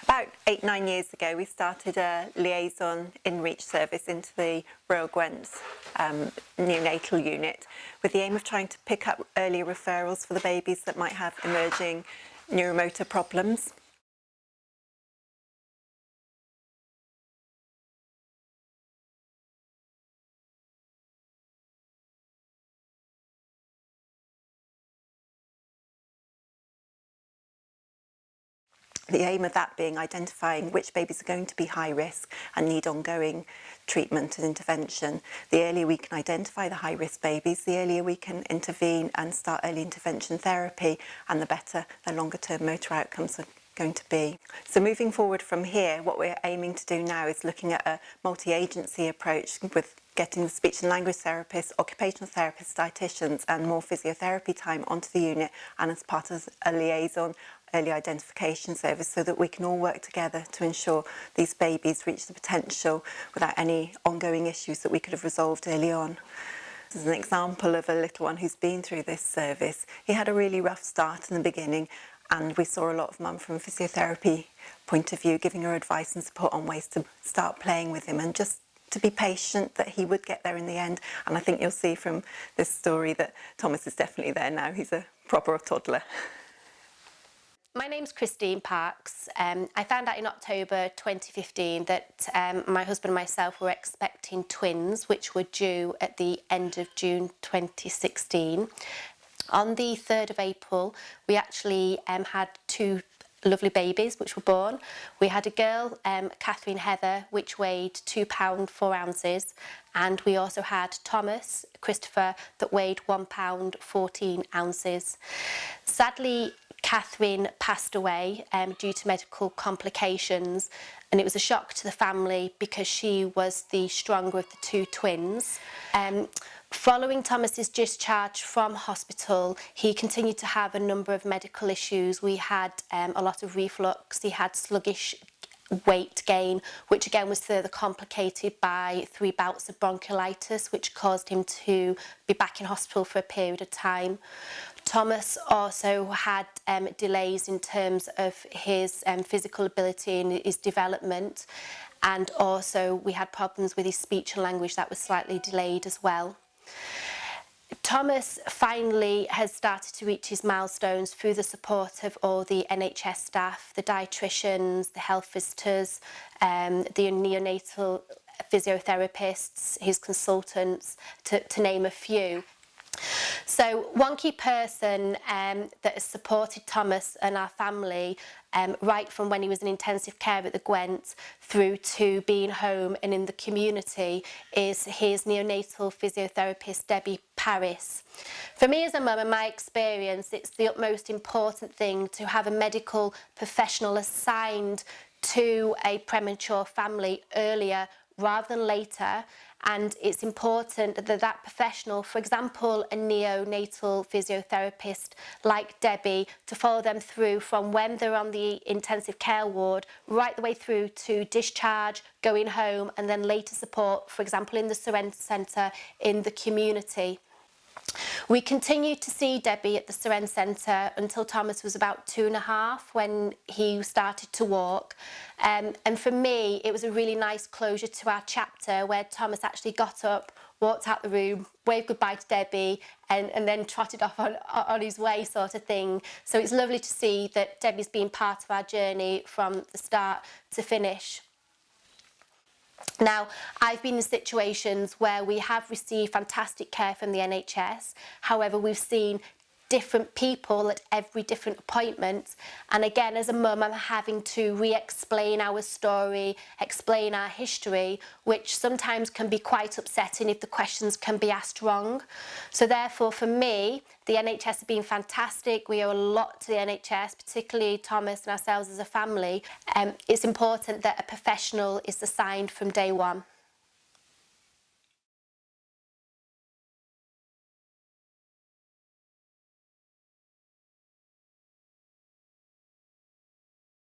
About 8-9 years ago, we started a liaison in-reach service into the Royal Gwent's Neonatal Unit with the aim of trying to pick up early referrals for the babies that might have emerging neuromotor problems. The aim of that being identifying which babies are going to be high risk and need ongoing treatment and intervention. The earlier we can identify the high risk babies, the earlier we can intervene and start early intervention therapy, and the better the longer term motor outcomes are going to be. So moving forward from here, what we're aiming to do now is looking at a multi-agency approach with getting the speech and language therapists, occupational therapists, dietitians and more physiotherapy time onto the unit, and as part of a liaison early identification service, so that we can all work together to ensure these babies reach the potential without any ongoing issues that we could have resolved early on. This is an example of a little one who's been through this service. He had a really rough start in the beginning, and we saw a lot of mum from a physiotherapy point of view, giving her advice and support on ways to start playing with him and just to be patient that he would get there in the end. And I think you'll see from this story that Thomas is definitely there now. He's a proper toddler. My name's Christine Parks. I found out in October 2015 that my husband and myself were expecting twins, which were due at the end of June 2016. On the 3rd of April, we actually had two lovely babies which were born. We had a girl, Catherine Heather, which weighed £2 4 ounces, and we also had Thomas Christopher that weighed £1 14 ounces. Sadly, Catherine passed away due to medical complications, and it was a shock to the family because she was the stronger of the two twins. Following Thomas's discharge from hospital, he continued to have a number of medical issues. We had a lot of reflux, he had sluggish weight gain, which again was further complicated by 3 bouts of bronchiolitis, which caused him to be back in hospital for a period of time. Thomas also had delays in terms of his physical ability and his development, and also we had problems with his speech and language that was slightly delayed as well. Thomas finally has started to reach his milestones through the support of all the NHS staff, the dietitians, the health visitors, the neonatal physiotherapists, his consultants, to name a few. So one key person that has supported Thomas and our family right from when he was in intensive care at the Gwent through to being home and in the community is his neonatal physiotherapist Debbie Paris. For me as a mum, in my experience, it's the utmost important thing to have a medical professional assigned to a premature family earlier rather than later, and it's important that that professional, for example a neonatal physiotherapist like Debbie, to follow them through from when they're on the intensive care ward right the way through to discharge, going home, and then later support, for example in the Surrender Centre in the community. We continued to see Debbie at the Surrender Centre until Thomas was about 2.5 when he started to walk. And for me, it was a really nice closure to our chapter where Thomas actually got up, walked out the room, waved goodbye to Debbie, and then trotted off on his way, sort of thing. So it's lovely to see that Debbie's been part of our journey from the start to finish. Now, I've been in situations where we have received fantastic care from the NHS. However, we've seen different people at every different appointment, and again as a mum I'm having to re-explain our story, explain our history, which sometimes can be quite upsetting if the questions can be asked wrong. So therefore for me, the NHS have been fantastic. We owe a lot to the NHS, particularly Thomas and ourselves as a family. It's important that a professional is assigned from day one.